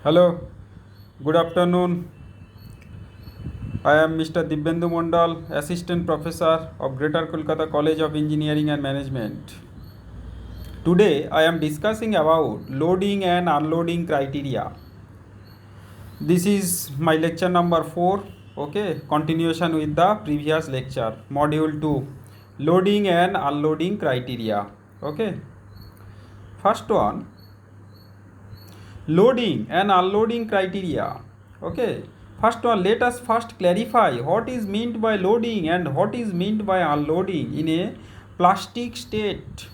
Hello, good afternoon. I am Mr. Dibyendu Mondal, Assistant Professor of Greater Kolkata College of Engineering and Management. Today I am discussing about loading and unloading criteria. This is my lecture number 4. Okay, continuation with the previous lecture, module 2, loading and unloading criteria. Okay, first one, loading and unloading criteria. Okay, first one, let us first clarify what is meant by loading and what is meant by unloading in a plastic state.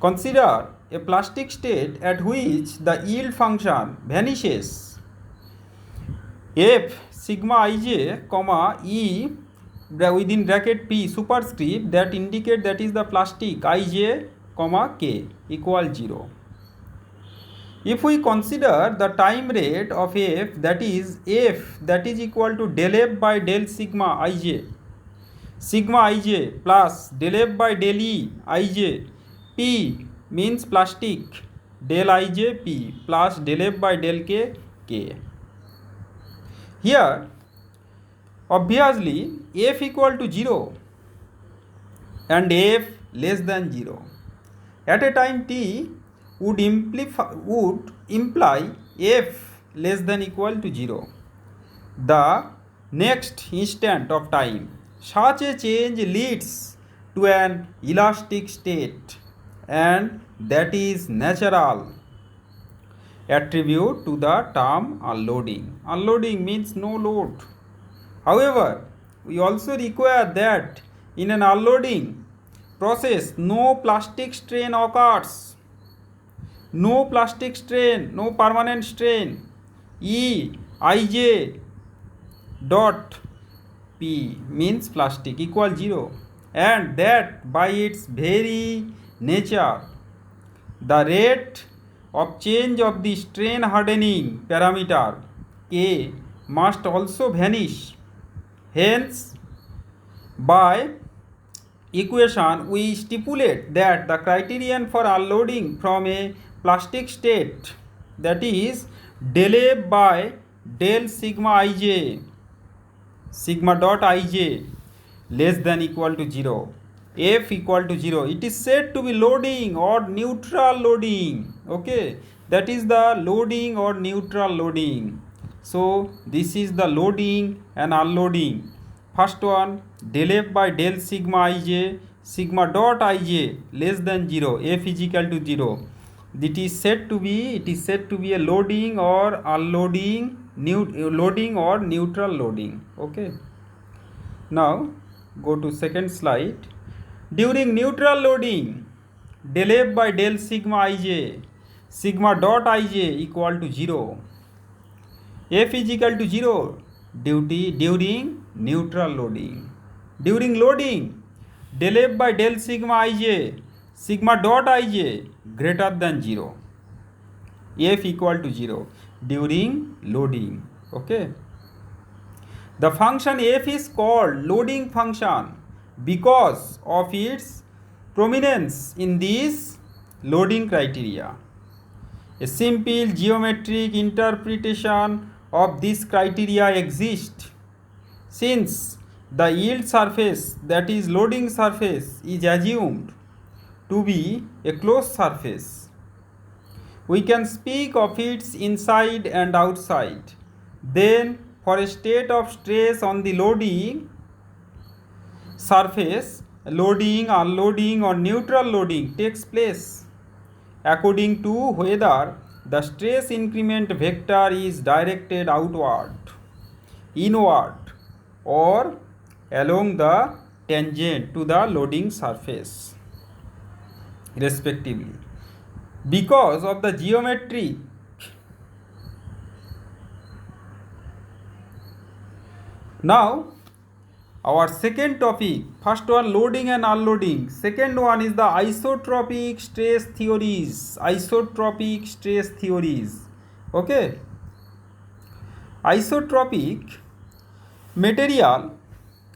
Consider a plastic state at which the yield function vanishes. F sigma ij comma e within bracket p superscript that indicate that is the plastic ij comma k equal 0. If we consider the time rate of f that is equal to del f by del sigma ij plus del f by del e ij, p means plastic, del ij p plus del f by del k k. Here obviously f equal to 0 and f less than 0 at a time t would imply f less than equal to 0. The next instant of time, such a change leads to an elastic state, and that is natural attribute to the term unloading. Unloading means no load. However, we also require that in an unloading process no plastic strain occurs. No plastic strain, no permanent strain. E ij dot p means plastic equal 0, and that by its very nature the rate of change of the strain hardening parameter k must also vanish. Hence, by equation we stipulate that the criterion for unloading from a plastic state, that is del f by del sigma dot ij less than equal to 0, f equal to 0, it is said to be loading or neutral loading. Okay, that is the loading or neutral loading. So this is the loading and unloading. First one, del f by del sigma sigma dot ij less than 0, f is equal to 0. It is said to be a loading or unloading, loading or neutral loading. Okay. Now go to second slide. During neutral loading, del f by del sigma sigma dot ij equal to 0. F is equal to 0 during neutral loading. During loading, del f by del sigma sigma dot ij greater than 0. F equal to 0 during loading. Okay. The function f is called loading function because of its prominence in this loading criteria. A simple geometric interpretation of this criteria exists. Since the yield surface, that is loading surface, is assumed to be a closed surface, we can speak of its inside and outside. Then for a state of stress on the loading surface, loading, unloading or neutral loading takes place according to whether the stress increment vector is directed outward, inward or along the tangent to the loading surface respectively. Because of the geometry, now our second topic, first one loading and unloading, second one is the isotropic stress theories. Okay, isotropic material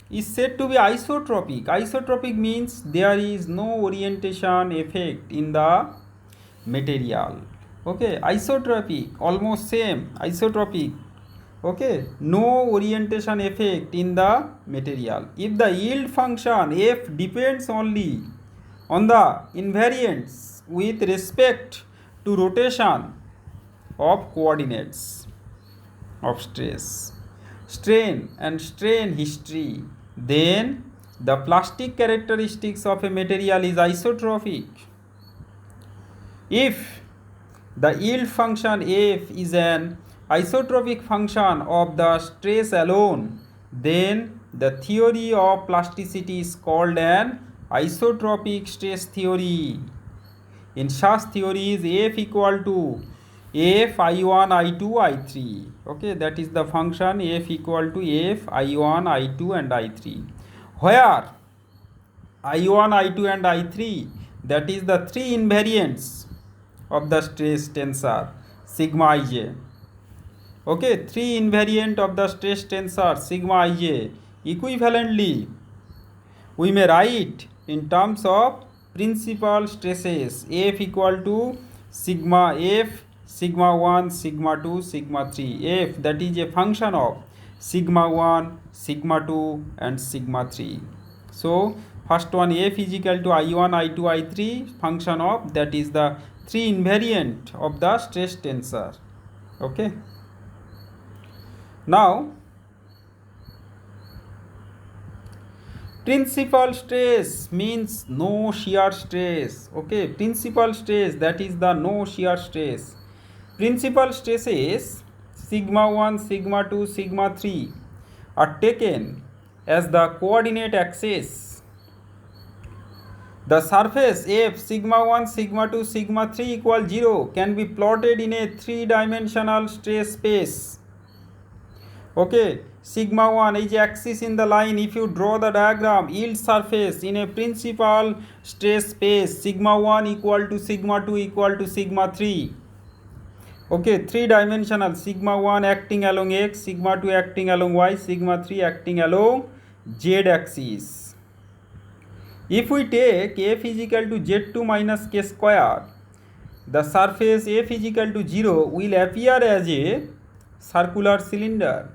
is said to be isotropic. Isotropic means there is no orientation effect in the material. Okay, isotropic, almost same, isotropic. Okay, no orientation effect in the material. If the yield function f depends only on the invariance with respect to rotation of coordinates of stress, strain and strain history, then the plastic characteristics of a material is isotropic. If the yield function f is an isotropic function of the stress alone, then the theory of plasticity is called an isotropic stress theory. In such theories, f equal to f I1 I2 I3. Okay, that is the function f equal to f I1 I2 and I3, where I1 I2 and I3, that is the three invariants of the stress tensor sigma ij. Okay, three invariant of the stress tensor sigma ij. Equivalently, we may write in terms of principal stresses f equal to sigma f, sigma 1, sigma 2, sigma 3. F, that is a function of sigma 1, sigma 2 and sigma 3. So first one, f is equal to I1 I2 I3, function of, that is the three invariant of the stress tensor. Okay, now principal stress means no shear stress. Okay, principal stress, that is the no shear stress. Principal stresses sigma 1, sigma 2, sigma 3 are taken as the coordinate axis. The surface f sigma 1, sigma 2, sigma 3 equal 0 can be plotted in a three-dimensional stress space. Okay, sigma 1 is axis in the line. If you draw the diagram, yield surface in a principal stress space, sigma 1 equal to sigma 2 equal to sigma 3. Okay, three-dimensional, sigma 1 acting along x, sigma 2 acting along y, sigma 3 acting along z axis. If we take f is equal to z2 minus k square, the surface f is equal to 0 will appear as a circular cylinder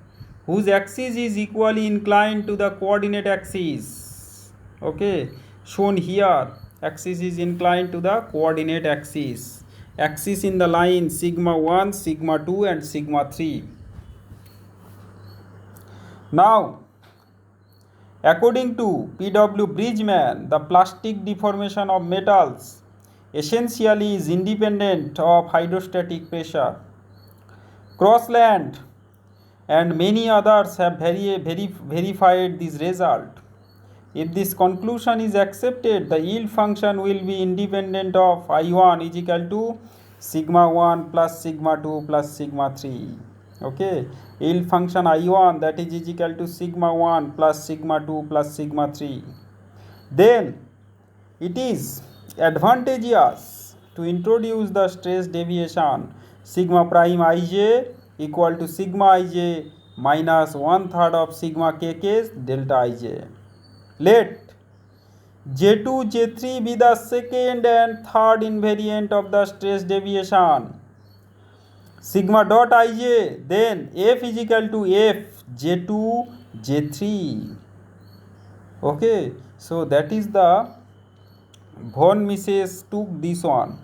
whose axis is equally inclined to the coordinate axis. Okay, shown here, axis is inclined to the coordinate axis. Axis in the line sigma 1, sigma 2 and sigma 3. Now, according to P.W. Bridgman, the plastic deformation of metals essentially is independent of hydrostatic pressure. Crossland and many others have verified this result. If this conclusion is accepted, the yield function will be independent of I1 is equal to sigma 1 plus sigma 2 plus sigma 3. Okay, yield function I1, that is equal to sigma 1 plus sigma 2 plus sigma 3. Then it is advantageous to introduce the stress deviation sigma prime ij equal to sigma ij minus 1/3 of sigma kk delta ij. Let J2, J3 be the second and third invariant of the stress deviation sigma dot ij, then f is equal to f j2 j3. Okay, so that is the von Mises took this one.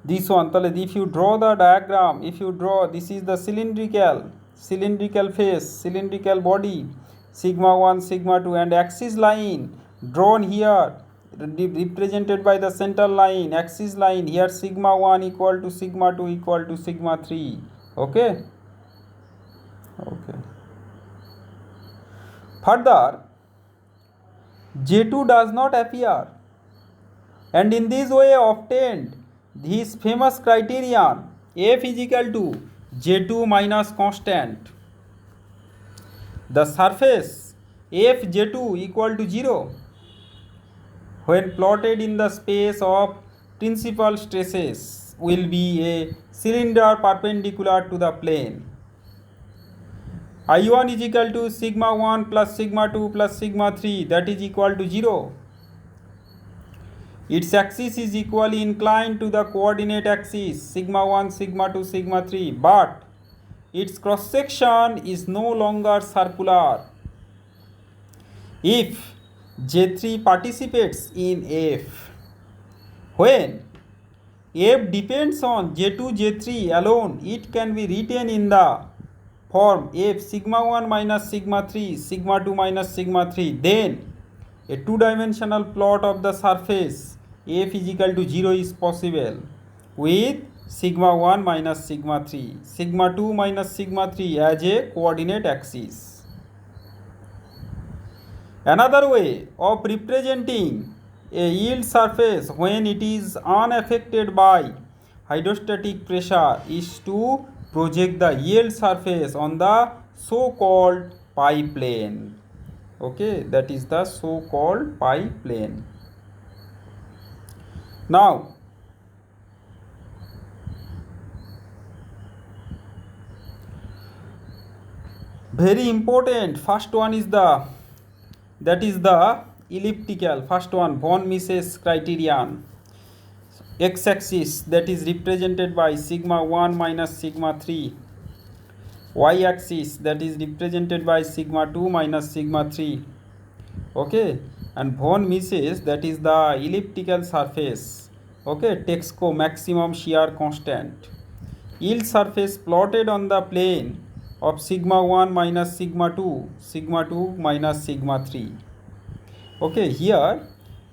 If you draw the diagram, if you draw, this is the cylindrical face, cylindrical body, sigma 1, sigma 2 and axis line drawn here, represented by the central line, axis line here, sigma 1 equal to sigma 2 equal to sigma 3. Okay. Further, J2 does not appear, and in this way obtained this famous criterion f is equal to J2 minus constant. The surface f J2 equal to 0 when plotted in the space of principal stresses will be a cylinder perpendicular to the plane. I1 is equal to sigma 1 plus sigma 2 plus sigma 3, that is equal to 0. Its axis is equally inclined to the coordinate axis sigma 1, sigma 2, sigma 3, but its cross section is no longer circular. If J3 participates in F, when F depends on J2, J3 alone, it can be written in the form F sigma 1 minus sigma 3, sigma 2 minus sigma 3. Then a two-dimensional plot of the surface F is equal to 0 is possible with sigma 1 minus sigma 3, sigma 2 minus sigma 3 as a coordinate axis. Another way of representing a yield surface when it is unaffected by hydrostatic pressure is to project the yield surface on the so-called pi plane. Okay, that is the so-called pi plane. Now, very important, first one is the elliptical, first one, von Mises criterion. X-axis that is represented by sigma 1 minus sigma 3, y-axis that is represented by sigma 2 minus sigma 3. Okay, and von Mises, that is the elliptical surface. Okay, Texco maximum shear constant. Yield surface plotted on the plane of sigma 1 minus sigma 2, sigma 2 minus sigma 3. Okay, here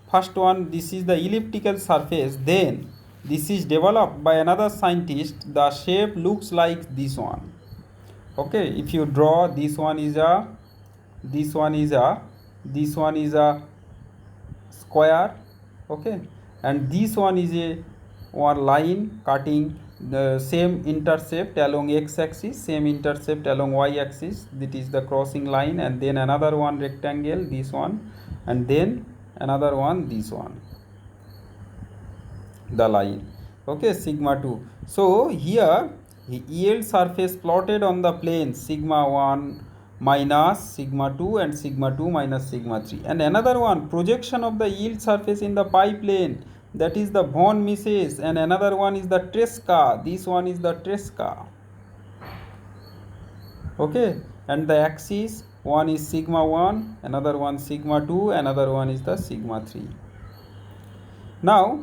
first one, this is the elliptical surface, then this is developed by another scientist. The shape looks like this one. Okay, if you draw, this one is a square. Okay, and this one is a one line cutting the same intercept along x-axis, same intercept along y-axis. That is the crossing line, and then another one rectangle, this one, and then another one, this one, the line. Okay, sigma 2. So here yield surface plotted on the plane sigma 1 minus sigma 2 and sigma 2 minus sigma 3, and another one projection of the yield surface in the pi plane, that is the von Mises, and another one is the Tresca. This one is the Tresca. Okay, and the axis, one is sigma 1, another one sigma 2, another one is the sigma 3. Now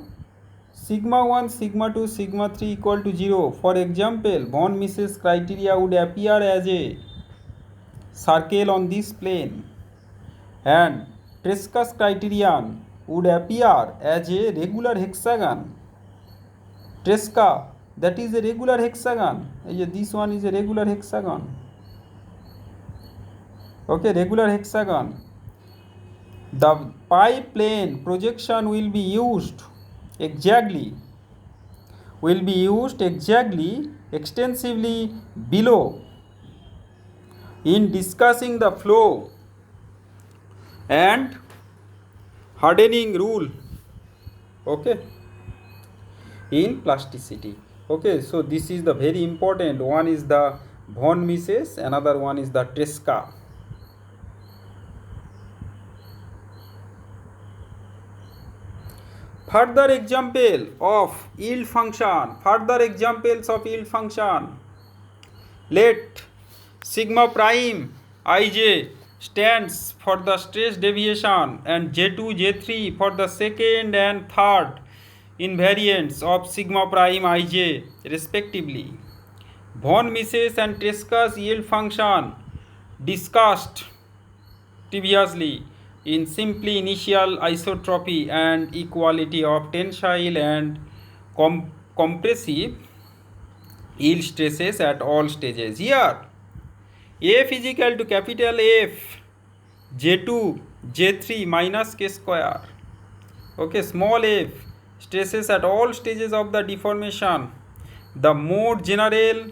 sigma 1, sigma 2, sigma 3 equal to 0. For example, von Mises criteria would appear as a circle on this plane, and Tresca's criterion would appear as a regular hexagon. Tresca, that is a regular hexagon. This one is a regular hexagon. Okay, regular hexagon. The pi plane projection will be used extensively below in discussing the flow and hardening rule. Okay, in plasticity. Okay, so this is the very important one, is the von Mises, another one is the Tresca. Further examples of yield function. Let sigma prime ij stands for the stress deviation and J2, J3 for the second and third invariants of sigma prime ij respectively. Von Mises and Tresca's yield function discussed previously in simply initial isotropy and equality of tensile and compressive yield stresses at all stages. Here F is equal to capital F J2 J3 minus k square. Okay, small f stresses at all stages of the deformation. The mode general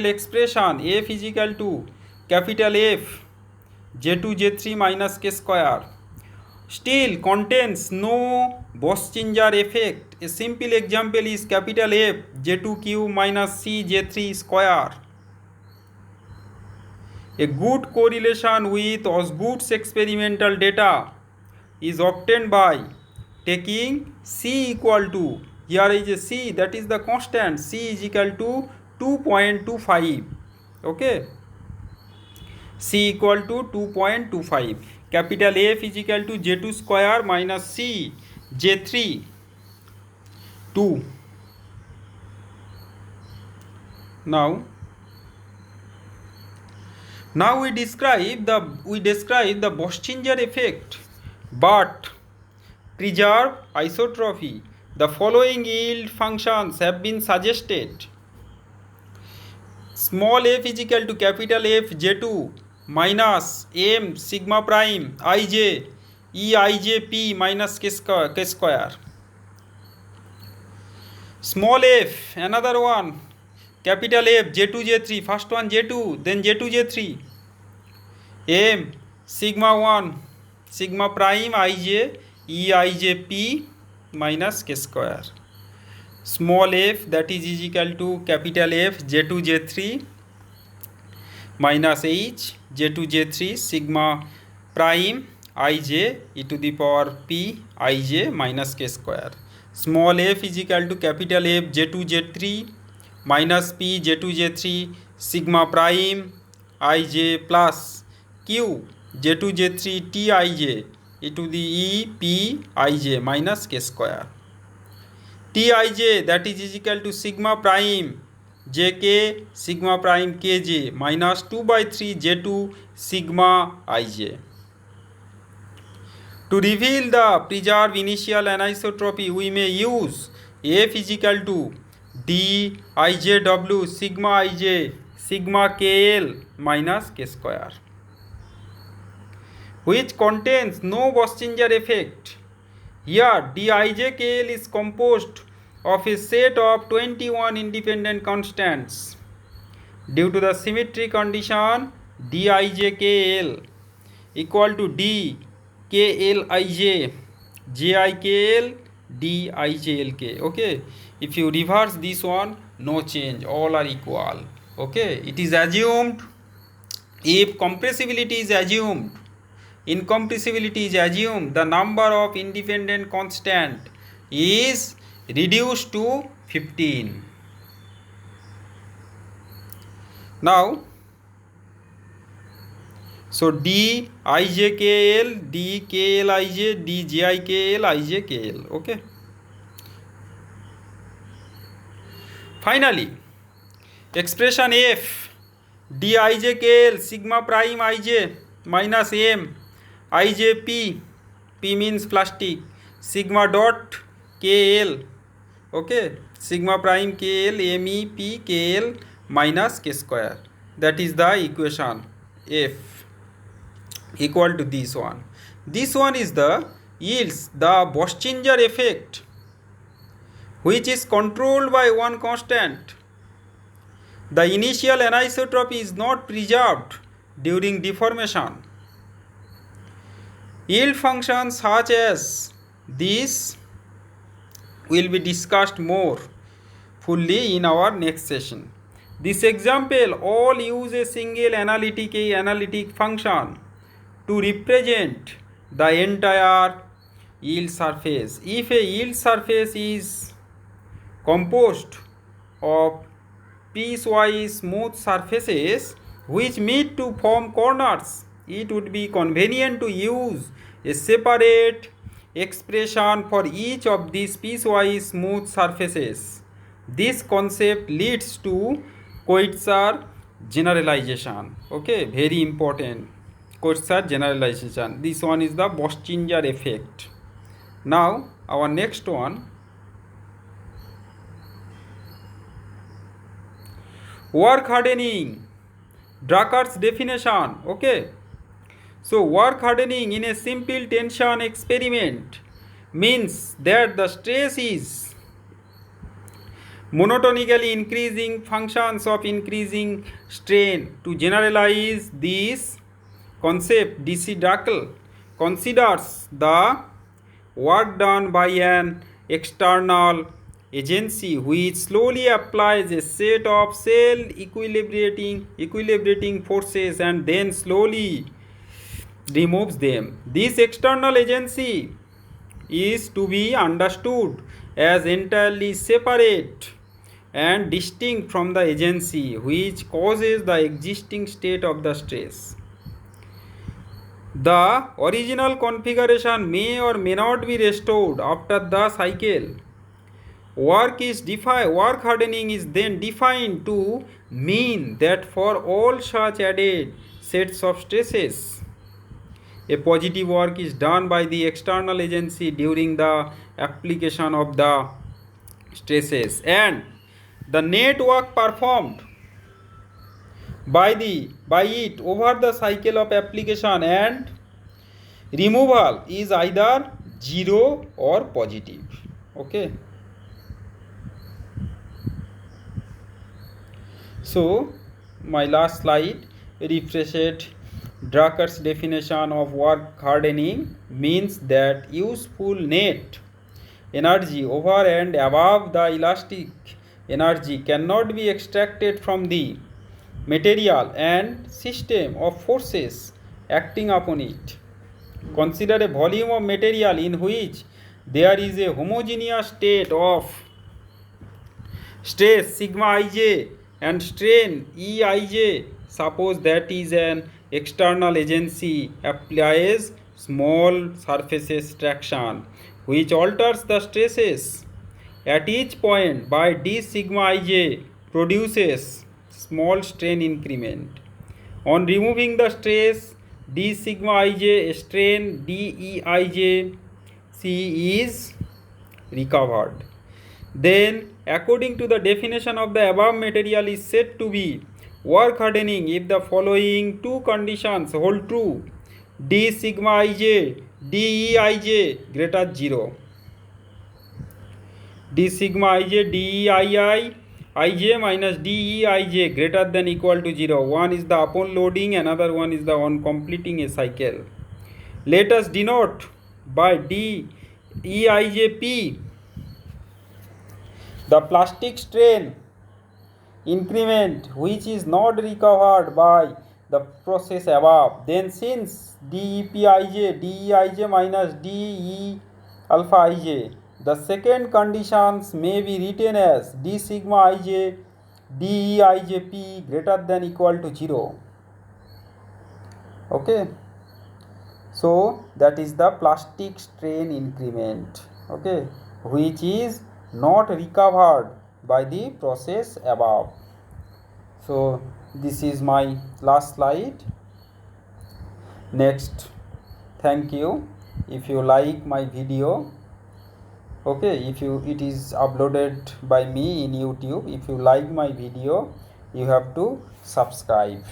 expression F is equal to capital F J2 J3 minus k square still contains no Bosch-Singer effect. A simple example is capital F J2 cube minus C J3 square. A good correlation with Osgood's experimental data is obtained by taking C equal to, here is a C, that is the constant, C is equal to 2.25. okay, C equal to 2.25. Capital F is equal to J2 square minus C J3 2. Now we describe the Bostinger effect, but preserve isotropy. The following yield functions have been suggested. Small f is equal to capital F J2 minus m sigma prime ij e ij p minus k square. Small f, another one, capital F J2 J3, first one J2, then J2 J3, m sigma 1 sigma prime ij e ij p minus k square. Small f, that is equal to capital F J2 J3 minus h J2 J3 sigma prime ij e to the power p ij minus k square. Small f is equal to capital F J2 J3 minus p J2 J3 sigma prime ij plus q J2 J3 t ij e to the e p ij minus k square. Tij, that is equal to sigma prime jk sigma prime kj minus 2 by 3 j2 sigma ij. To reveal the preserved initial anisotropy, we may use F is equal to d ijw sigma ij sigma kl minus k square, which contains no Bostinger effect. Here dijkl is composed of a set of 21 independent constants. Due to the symmetry condition, dijkl equal to d klij jikl dijlk. Okay, if you reverse this one, no change, all are equal. Okay, it is assumed, if compressibility is assumed, incompressibility is assumed, the number of independent constant is reduced to 15. Now, so d ijkl d klij d jikl ijkl. Okay, finally expression f dijkl sigma prime ij minus m ij p means plastic, sigma dot kl, okay, sigma prime kl me p kl minus k square, that is the equation f equal to this one. This one is the yields the Bostinger effect, which is controlled by one constant. The initial anisotropy is not preserved during deformation. Yield functions such as this will be discussed more fully in our next session. This example all use a single analytic function to represent the entire yield surface. If a yield surface is composed of piecewise smooth surfaces which meet to form corners, it would be convenient to use a separate expression for each of these piecewise smooth surfaces. This concept leads to Koitzer generalization. Okay, very important, Koitzer generalization. This one is the Bostinger effect. Now our next one, work hardening, Drucker's definition. Okay, so work hardening in a simple tension experiment means that the stress is monotonically increasing functions of increasing strain. To generalize this concept, DC Drucker considers the work done by an external agency which slowly applies a set of self-equilibrating forces and then slowly removes them. This external agency is to be understood as entirely separate and distinct from the agency which causes the existing state of the stress. The original configuration may or may not be restored after the cycle. Work hardening is then defined to mean that for all such added sets of stresses, a positive work is done by the external agency during the application of the stresses, and the net work performed by it over the cycle of application and removal is either 0 or positive. Okay. So my last slide refreshed Drucker's definition of work hardening means that useful net energy over and above the elastic energy cannot be extracted from the material and system of forces acting upon it. Consider a volume of material in which there is a homogeneous state of stress sigma ij and strain Eij. Suppose that is an external agency applies small surfaces traction which alters the stresses at each point by d sigma ij produces small strain increment. On removing the stress d sigma ij, strain deij c is recovered. Then according to the definition of the above, material is said to be work hardening if the following two conditions hold true: d sigma ij deij greater 0, d sigma ij deii ij minus deij greater than equal to 0. One is the upon loading, another one is the on completing a cycle. Let us denote by deijp the plastic strain increment which is not recovered by the process above. Then since depij deij minus de alpha ij, the second conditions may be written as d sigma ij deijp greater than equal to 0. Okay, so that is the plastic strain increment, okay, which is not recovered by the process above. So this is my last slide. Next, thank you. If you like my video, okay, it is uploaded by me in YouTube. If you like my video, you have to subscribe.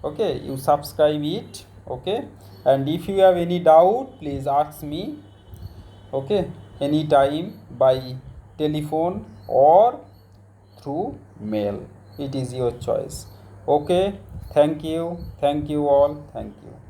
Okay, you subscribe it. Okay, and if you have any doubt, please ask me. Okay, anytime by telephone or through mail. It is your choice. Okay, thank you all, thank you.